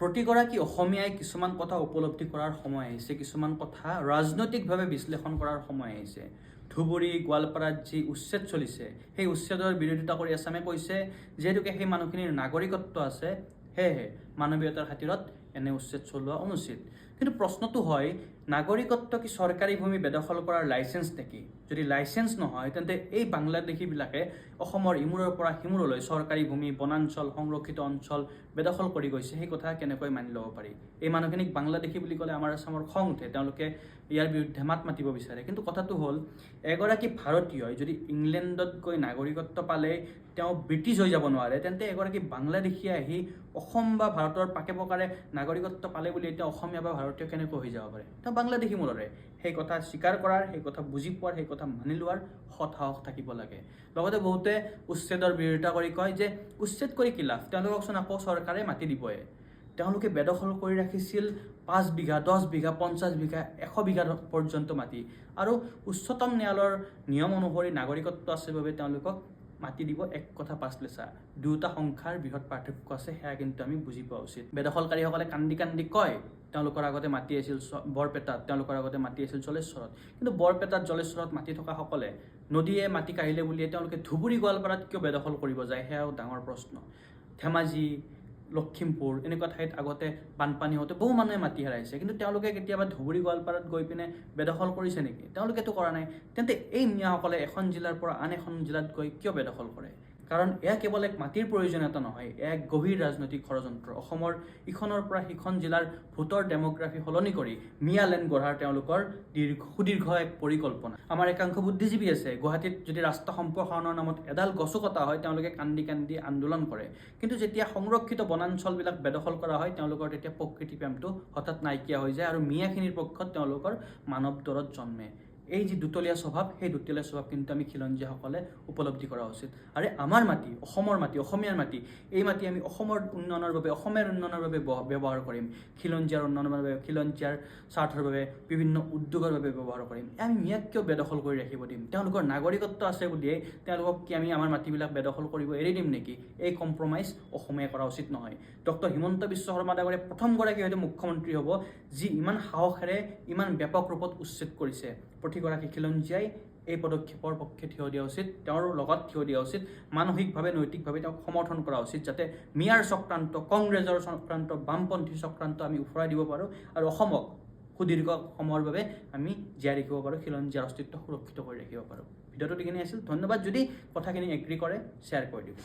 প্ৰতিগৰাকী অসমীয়াই কিছুমান কথা উপলব্ধি কৰাৰ সময় আহিছে, কিছুমান কথা ৰাজনৈতিকভাৱে বিশ্লেষণ কৰাৰ সময় আহিছে। ধুবুৰী গোৱালপাৰাত যি উচ্ছেদ চলিছে, সেই উচ্ছেদৰ বিৰোধিতা কৰি আছামে কৈছে যিহেতুকে সেই মানুহখিনিৰ নাগৰিকত্ব আছে, সেয়েহে মানৱীয়তাৰ খাতিৰত এনে উচ্ছেদ চলোৱা অনুচিত। কিন্তু প্ৰশ্নটো হয়, নাগৰিকত্ব কি চৰকাৰী ভূমি বেদখল কৰাৰ লাইচেন্স নেকি? যদি লাইচেন্স নহয়, তেন্তে এই বাংলাদেশীবিলাকে অসমৰ ইমূৰৰ পৰা সিমূৰলৈ চৰকাৰী ভূমি, বনাঞ্চল, সংৰক্ষিত অঞ্চল বেদখল কৰি গৈছে, সেই কথা কেনেকৈ মানি ল'ব পাৰি? এই মানুহখিনিক বাংলাদেশী বুলি ক'লে আমাৰ আছামৰ খং উঠে, তেওঁলোকে ইয়াৰ বিৰুদ্ধে মাত মাতিব বিচাৰে। কিন্তু কথাটো হ'ল, এগৰাকী ভাৰতীয়ই যদি ইংলেণ্ডত গৈ নাগৰিকত্ব পালে তেওঁ ব্ৰিটিছ হৈ যাব নোৱাৰে, তেন্তে এগৰাকী বাংলাদেশীয়ে আহি অসম বা ভাৰতৰ পাকে পকাৰে নাগৰিকত্ব পালে বুলি এতিয়া অসমীয়া বা ভাৰতীয় কেনেকৈ হৈ যাব পাৰে? তেওঁ বাংলাদেশী মূলৰে। সেই কথা স্বীকাৰ কৰাৰ, সেই কথা বুজি পোৱাৰ, সেই কথা মানি লোৱাৰ সৎ সাহস থাকিব লাগে। লগতে বহুতে উচ্ছেদৰ বিৰোধিতা কৰি কয় যে উচ্ছেদ কৰি কি লাভ? তেওঁলোককচোন আকৌ চৰকাৰে মাটি দিবই। তেওঁলোকে বেদখল কৰি ৰাখিছিল 5 বিঘা, 10 বিঘা, 50 বিঘা, 100 বিঘা পৰ্যন্ত মাটি, আৰু উচ্চতম ন্যায়ালয়ৰ নিয়ম অনুসৰি নাগৰিকত্ব আছে বাবে তেওঁলোকক মাটি দিব 1 কথা 5 লেচা। দুয়োটা সংখ্যাৰ বৃহৎ পাৰ্থক্য আছে, সেয়া কিন্তু আমি বুজি পোৱা উচিত। বেদখলকাৰীসকলে কান্দি কান্দি কয় তেওঁলোকৰ আগতে মাটি আছিল বৰপেটাত, তেওঁলোকৰ আগতে মাটি আছিল জলেশ্বৰত। কিন্তু বৰপেটাত, জলেশ্বৰত মাটি থকা সকলে নদীয়ে মাটি কাঢ়িলে বুলিয়ে তেওঁলোকে ধুবুৰী গোৱালপাৰাত কিয় বেদখল কৰিব যায়, সেয়াও ডাঙৰ প্ৰশ্ন। ধেমাজি, লখিমপুৰ এনেকুৱা ঠাইত আগতে বানপানী হওঁতে বহু মানুহে মাটি হেৰাইছে, কিন্তু তেওঁলোকে কেতিয়াবা ধুবুৰী গোৱালপাৰাত গৈ পিনে বেদখল কৰিছে নেকি? তেওঁলোকেতো কৰা নাই। তেন্তে এই মিঞাসকলে এখন জিলাৰ পৰা আন এখন জিলাত গৈ কিয় বেদখল কৰে? কাৰণ এয়া কেৱল এক মাটিৰ প্ৰয়োজনীয়তা নহয়, এক গভীৰ ৰাজনৈতিক ষড়যন্ত্ৰ। অসমৰ ইখনৰ পৰা সিখন জিলাৰ ভোটৰ ডেমোগ্ৰাফি সলনি কৰি মিয়া লেণ্ড গঢ়াৰ তেওঁলোকৰ সুদীৰ্ঘ এক পৰিকল্পনা। আমাৰ একাংশ বুদ্ধিজীৱী আছে, গুৱাহাটীত যদি ৰাস্তা সম্প্ৰসাৰণৰ নামত এডাল গছো কটা হয়, তেওঁলোকে কান্দি কান্দি আন্দোলন কৰে। কিন্তু যেতিয়া সংৰক্ষিত বনাঞ্চলবিলাক বেদখল কৰা হয়, তেওঁলোকৰ তেতিয়া প্ৰকৃতি প্ৰেমটো হঠাৎ নাইকিয়া হৈ যায়, আৰু মিয়াখিনিৰ পক্ষত তেওঁলোকৰ মানৱ দৰদ জন্মে। এই যি দুতলীয়া স্বভাৱ, সেই দুতলীয়া স্বভাৱ কিন্তু আমি খিলঞ্জীয়াসকলে উপলব্ধি কৰা উচিত। আৰু আমাৰ মাটি, অসমৰ মাটি, অসমীয়াৰ মাটি, এই মাটি আমি অসমৰ উন্নয়নৰ বাবে, অসমীয়াৰ উন্নয়নৰ বাবে ব্যৱহাৰ কৰিম। খিলঞ্জীয়াৰ উন্নয়নৰ বাবে, খিলঞ্জীয়াৰ স্বাৰ্থৰ বাবে, বিভিন্ন উদ্যোগৰ বাবে ব্যৱহাৰ কৰিম। আমি মিয়াক কিয় বেদখল কৰি ৰাখিব দিম? তেওঁলোকৰ নাগৰিকত্ব আছে বুলিয়ে তেওঁলোকক কি আমি আমাৰ মাটিবিলাক বেদখল কৰিব এৰি দিম নেকি? এই কম্প্ৰমাইজ অসমীয়াই কৰা উচিত নহয়। ডক্টৰ হিমন্ত বিশ্ব শৰ্মা ডাঙৰীয়া প্ৰথমগৰাকী হয়তো মুখ্যমন্ত্ৰী হ'ব যি ইমান সাহসেৰে, ইমান ব্যাপক ৰূপত উচ্ছেদ কৰিছে। প্ৰতিগৰাকী খিলঞ্জীয়াই এই পদক্ষেপৰ পক্ষে থিয় দিয়া উচিত, তেওঁৰ লগত থিয় দিয়া উচিত, মানসিকভাৱে, নৈতিকভাৱে তেওঁক সমৰ্থন কৰা উচিত, যাতে মিয়াৰ চক্ৰান্ত, কংগ্ৰেছৰ চক্ৰান্ত, বামপন্থী চক্ৰান্ত আমি উফৰাই দিব পাৰোঁ, আৰু অসমক সুদীৰ্ঘ সময়ৰ বাবে আমি জীয়াই ৰাখিব পাৰোঁ, খিলঞ্জীয়াৰ অস্তিত্ব সুৰক্ষিত কৰি ৰাখিব পাৰোঁ। ভিডিঅ'টো এইখিনি আছিল। ধন্যবাদ। যদি কথাখিনি এগ্ৰী কৰে, শ্বেয়াৰ কৰি দিব।